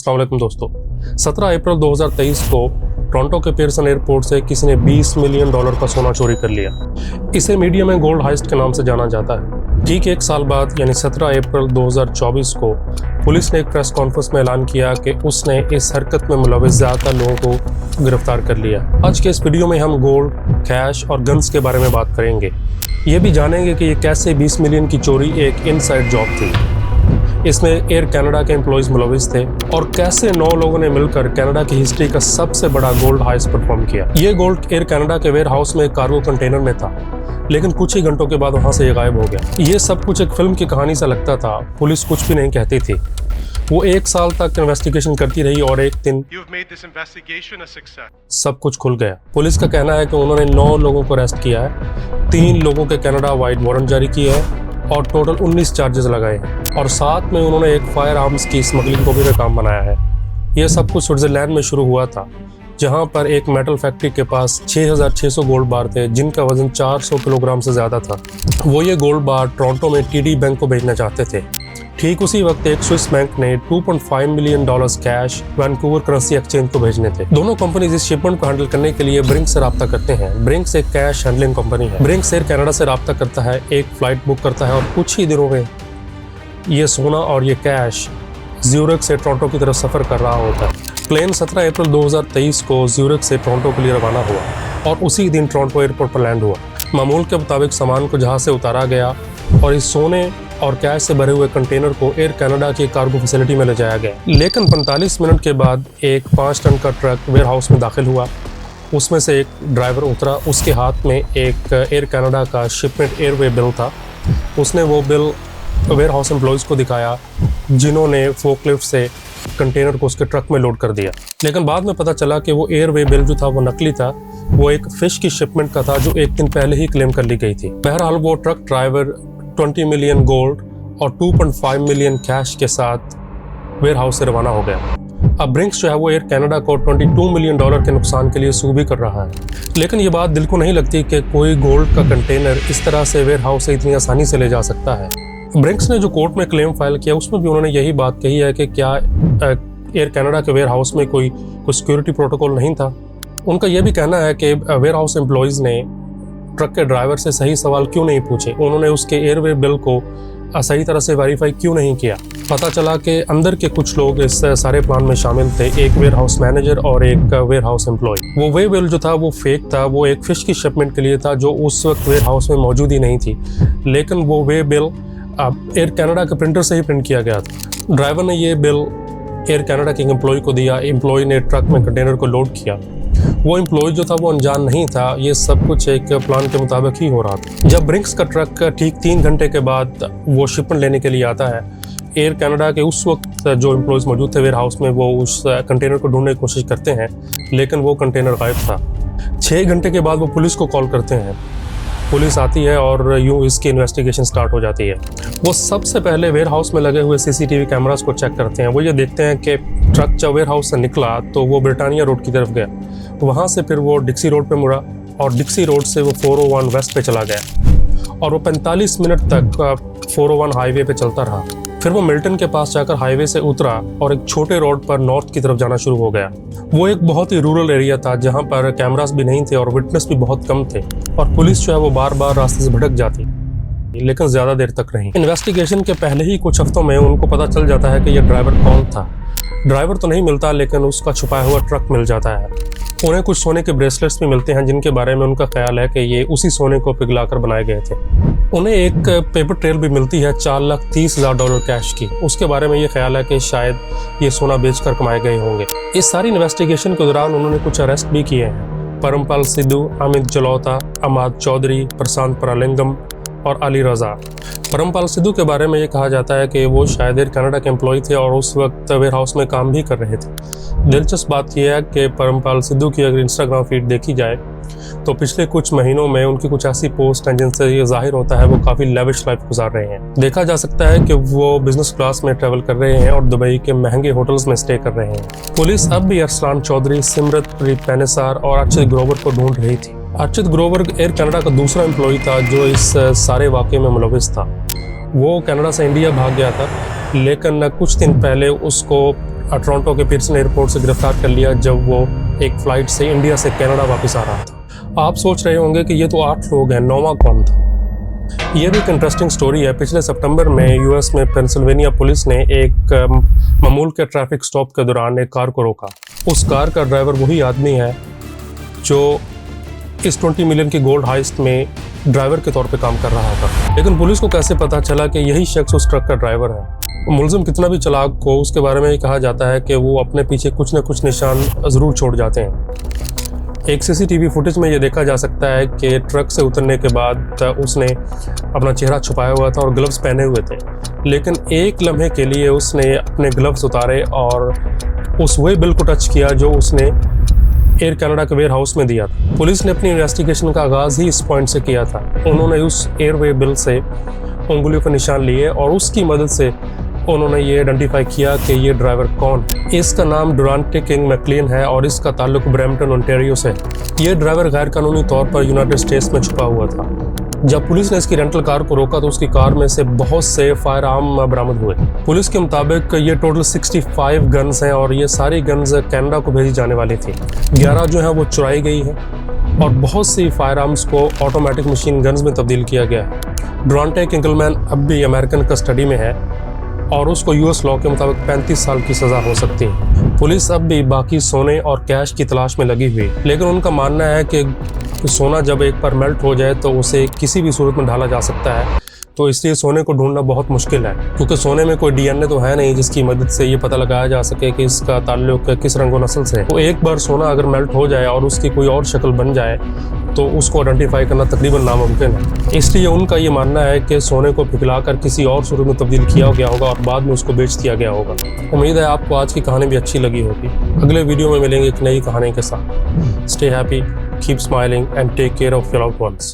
अस्सलाम वालेकुम दोस्तों। 17 अप्रैल 2023 को टोरंटो के पियर्सन एयरपोर्ट से किसी ने $20 मिलियन का सोना चोरी कर लिया। इसे मीडिया में गोल्ड हाइस्ट के नाम से जाना जाता है। ठीक एक साल बाद यानी 17 अप्रैल 2024 को पुलिस ने एक प्रेस कॉन्फ्रेंस में ऐलान किया कि उसने इस हरकत में मुलविस ज़्यादा लोगों को गिरफ्तार कर लिया। आज के इस वीडियो में हम गोल्ड, कैश और गन्स के बारे में बात करेंगे। ये भी जानेंगे कि ये कैसे 20 मिलियन की चोरी एक इनसाइड जॉब थी, इसमें एयर कनाडा के एम्प्लॉयज़ मुलविस थे और कैसे 9 लोगों ने मिलकर कनाडा की हिस्ट्री का सबसे बड़ा गोल्ड हाइस्ट परफॉर्म किया। ये गोल्ड एयर कनाडा के वेयर हाउस में कार्गो कंटेनर में था, लेकिन कुछ ही घंटों के बाद वहां से ये गायब हो गया। ये सब कुछ एक फिल्म की कहानी सा लगता था। पुलिस कुछ भी नहीं कहती थी। वो 1 साल तक इन्वेस्टिगेशन करती रही और एक दिन सब कुछ खुल गया। पुलिस का कहना है कि उन्होंने 9 लोगों को अरेस्ट किया है, 3 लोगों के कनाडा वाइड वारंट जारी किए हैं और टोटल 19 चार्जेस लगाए हैं और साथ में उन्होंने एक फायर आर्म्स की स्मगलिंग को भी काम बनाया है। यह सब कुछ स्विट्जरलैंड में शुरू हुआ था, जहां पर एक मेटल फैक्ट्री के पास 6600 गोल्ड बार थे जिनका वजन 400 किलोग्राम से ज़्यादा था। वो ये गोल्ड बार टोरंटो में TD बैंक को भेजना चाहते थे। ठीक उसी वक्त एक स्विस बैंक ने $2.5 million cash Vancouver currency exchange को भेजने थे। दोनों कंपनीज इस शिपमेंट को हैंडल करने के लिए ब्रिंक्स से राब्ता करते हैं। ब्रिंक्स एक कैश हैंडलिंग कंपनी है। ब्रिंक्स एयर कनाडा से राब्ता करता है, एक फ्लाइट बुक करता है और कुछ ही दिनों में ये सोना और ये कैश ज्यूरिख से टोरंटो की तरफ सफ़र कर रहा होता है। प्लेन 17 अप्रैल 2023 को ज्यूरिख से टोरंटो के लिए रवाना हुआ और उसी दिन टोरंटो एयरपोर्ट पर लैंड हुआ। मामूल के मुताबिक सामान को जहाज से उतारा गया और इस सोने और कैश से भरे हुए कंटेनर को एयर कनाडा की कार्गो फैसिलिटी में ले जाया गया। लेकिन 45 मिनट के बाद एक 5 टन का ट्रक वेयर हाउस में दाखिल हुआ। उसमें से एक ड्राइवर उतरा। उसके हाथ में एक एयर कनाडा का शिपमेंट एयरवे बिल था। उसने वो बिल वेयर हाउस एम्प्लॉयज़ को दिखाया, जिन्होंने फोकलिफ्ट से कंटेनर को उसके ट्रक में लोड कर दिया। लेकिन बाद में पता चला कि वो एयरवे बिल जो था वो नकली था। वो एक फिश की शिपमेंट का था जो एक दिन पहले ही क्लेम कर ली गई थी। बहरहाल वो ट्रक ड्राइवर 20 मिलियन गोल्ड और 2.5 मिलियन कैश के साथ वेयर हाउस से रवाना हो गया। अब ब्रिंक्स जो है वो एयर कनाडा को $22 मिलियन के नुकसान के लिए सू भी कर रहा है। लेकिन ये बात दिल को नहीं लगती कि कोई गोल्ड का कंटेनर इस तरह से वेयर हाउस से इतनी आसानी से ले जा सकता है। ब्रिंक्स ने जो कोर्ट में क्लेम फाइल किया उसमें भी उन्होंने यही बात कही है कि क्या एयर कनाडा के वेयर हाउस में कोई सिक्योरिटी प्रोटोकॉल नहीं था। उनका यह भी कहना है कि वेयर हाउस एम्प्लॉयज़ ने ट्रक के ड्राइवर से सही सवाल क्यों नहीं पूछे, उन्होंने उसके एयरवे बिल को सही तरह से वेरीफाई क्यों नहीं किया। पता चला कि अंदर के कुछ लोग इस सारे प्लान में शामिल थे, एक वेयर हाउस मैनेजर और एक वेयर हाउस एम्प्लॉय। वो वे बिल जो था वो फेक था। वो एक फ़िश की शिपमेंट के लिए था जो उस वक्त वेयर हाउस में मौजूद ही नहीं थी। लेकिन वो वे बिल एयर कनाडा के प्रिंटर से ही प्रिंट किया गया था। ड्राइवर ने ये बिल एयर कनाडा के एम्प्लॉय को दिया। एम्प्लॉय ने ट्रक में कंटेनर को लोड किया। वो एम्प्लॉय जो था वो अनजान नहीं था। ये सब कुछ एक प्लान के मुताबिक ही हो रहा था। जब ब्रिंक्स का ट्रक ठीक 3 घंटे के बाद वो शिपमेंट लेने के लिए आता है, एयर कनाडा के उस वक्त जो एम्प्लॉयज़ मौजूद थे वेयर हाउस में, वो उस कंटेनर को ढूंढने की कोशिश करते हैं, लेकिन वो कंटेनर गायब था। 6 घंटे के बाद वो पुलिस को कॉल करते हैं। पुलिस आती है और यूँ इसकी इन्वेस्टिगेशन स्टार्ट हो जाती है। वो सबसे पहले वेयर हाउस में लगे हुए CCTV कैमरास को चेक करते हैं। वो ये देखते हैं कि ट्रक जब वेयर हाउस से निकला तो वो ब्रिटानिया रोड की तरफ गया। वहाँ से फिर वो डिक्सी रोड पे मुड़ा और डिक्सी रोड से वो 401 वेस्ट पे चला गया और वो 45 मिनट तक 401 हाईवे पे चलता रहा। फिर वो मिल्टन के पास जाकर हाईवे से उतरा और एक छोटे रोड पर नॉर्थ की तरफ जाना शुरू हो गया। वो एक बहुत ही रूरल एरिया था जहाँ पर कैमरास भी नहीं थे और विटनेस भी बहुत कम थे और पुलिस जो है वो बार बार रास्ते से भटक जाती, लेकिन ज़्यादा देर तक नहीं। इन्वेस्टिगेशन के पहले ही कुछ हफ्तों में उनको पता चल जाता है कि ये ड्राइवर कौन था। ड्राइवर तो नहीं मिलता, लेकिन उसका छुपाया हुआ ट्रक मिल जाता है। उन्हें कुछ सोने के ब्रेसलेट्स भी मिलते हैं जिनके बारे में उनका ख्याल है कि ये उसी सोने को पिघलाकर बनाए गए थे। उन्हें एक पेपर ट्रेल भी मिलती है $4,30,000 कैश की। उसके बारे में ये ख्याल है कि शायद ये सोना बेचकर कमाए गए होंगे। इस सारी इन्वेस्टिगेशन के दौरान उन्होंने कुछ अरेस्ट भी किए हैं। परमपाल सिद्धू, अमित जलोटा, अमाद चौधरी, प्रशांत परालिंगम और अली रजा। परमपाल सिद्धू के बारे में ये कहा जाता है कि वो शायद एयर कनाडा के एम्प्लॉय थे और उस वक्त वेयर हाउस में काम भी कर रहे थे। दिलचस्प बात यह है कि परमपाल सिद्धू की अगर इंस्टाग्राम फीड देखी जाए तो पिछले कुछ महीनों में उनकी कुछ ऐसी पोस्ट हैं जिनसे ये जाहिर होता है वो काफ़ी लेविश लाइफ गुजार रहे हैं। देखा जा सकता है कि वो बिजनेस क्लास में ट्रैवल कर रहे हैं और दुबई के महंगे होटल्स में स्टे कर रहे हैं। पुलिस अब भी अरसलान चौधरी, सिमरतप्रीत पेनेसार और अर्चित ग्रोवर को ढूंढ रही थी। अर्चित ग्रोवर एयर कनाडा का दूसरा एम्प्लॉय था जो इस सारे वाक़े में मुलविस था। वो कनाडा से इंडिया भाग गया था, लेकिन कुछ दिन पहले उसको टोरंटो के पियर्सन एयरपोर्ट से गिरफ्तार कर लिया जब वो एक फ़्लाइट से इंडिया से कनाडा वापस आ रहा था। आप सोच रहे होंगे कि ये तो 8 लोग हैं, 9वां कौन था? ये भी एक इंटरेस्टिंग स्टोरी है। पिछले सितंबर में यूएस में पेंसिल्वेनिया पुलिस ने एक मामूल के ट्रैफिक स्टॉप के दौरान एक कार को रोका। उस कार का ड्राइवर वही आदमी है जो इस 20 मिलियन की गोल्ड हाइस्ट में ड्राइवर के तौर पे काम कर रहा था। लेकिन पुलिस को कैसे पता चला कि यही शख्स उस ट्रक का ड्राइवर है? मुलजिम कितना भी चालाक हो, उसके बारे में ये कहा जाता है कि वो अपने पीछे कुछ न कुछ निशान ज़रूर छोड़ जाते हैं। एक सीसीटीवी फुटेज में ये देखा जा सकता है कि ट्रक से उतरने के बाद उसने अपना चेहरा छुपाया हुआ था और ग्लव्स पहने हुए थे, लेकिन एक लम्हे के लिए उसने अपने ग्लव्स उतारे और उस वे बिल को टच किया जो उसने एयर कनाडा के वेयर हाउस में दिया था। पुलिस ने अपनी इन्वेस्टिगेशन का आगाज़ ही इस पॉइंट से किया था। उन्होंने उस एयरवे बिल से उंगलियों पर निशान लिए और उसकी मदद से उन्होंने ये आइडेंटिफाई किया कि ये ड्राइवर कौन है। इसका नाम डुरांटे किंग मैकलिन है और इसका ताल्लुक ब्रैम्पटन ओंटारियो से। ये ड्राइवर गैर कानूनी तौर पर यूनाइटेड स्टेट्स में छुपा हुआ था। जब पुलिस ने इसकी रेंटल कार को रोका तो उसकी कार में से बहुत से फायर आर्म बरामद हुए। पुलिस के मुताबिक ये टोटल 65 गन्स हैं और ये सारी गन्स कनाडा को भेजी जाने वाली थी। 11 जो है वो चुराई गई है और बहुत सी फायर आर्म्स को ऑटोमेटिक मशीन गन्स में तब्दील किया गया है। डुरांटे किंगलमैन अब भी अमेरिकन कस्टडी में है और उसको यूएस लॉ के मुताबिक 35 साल की सज़ा हो सकती है। पुलिस अब भी बाकी सोने और कैश की तलाश में लगी हुई, लेकिन उनका मानना है कि सोना जब एक बार मेल्ट हो जाए तो उसे किसी भी सूरत में ढाला जा सकता है, तो इसलिए सोने को ढूंढना बहुत मुश्किल है, क्योंकि सोने में कोई डीएनए तो है नहीं जिसकी मदद से ये पता लगाया जा सके कि इसका ताल्लुक किस रंगो नस्ल से है। तो एक बार सोना अगर मेल्ट हो जाए और उसकी कोई और शक्ल बन जाए तो उसको आइडेंटिफाई करना तकरीबन नामुमकिन है। इसलिए उनका ये मानना है कि सोने को पिघलाकर किसी और सूरत में तब्दील किया गया होगा और बाद में उसको बेच दिया गया होगा। उम्मीद है आपको आज की कहानी भी अच्छी लगी होगी। अगले वीडियो में मिलेंगे एक नई कहानी के साथ। Stay happy, keep smiling and take care of your loved once.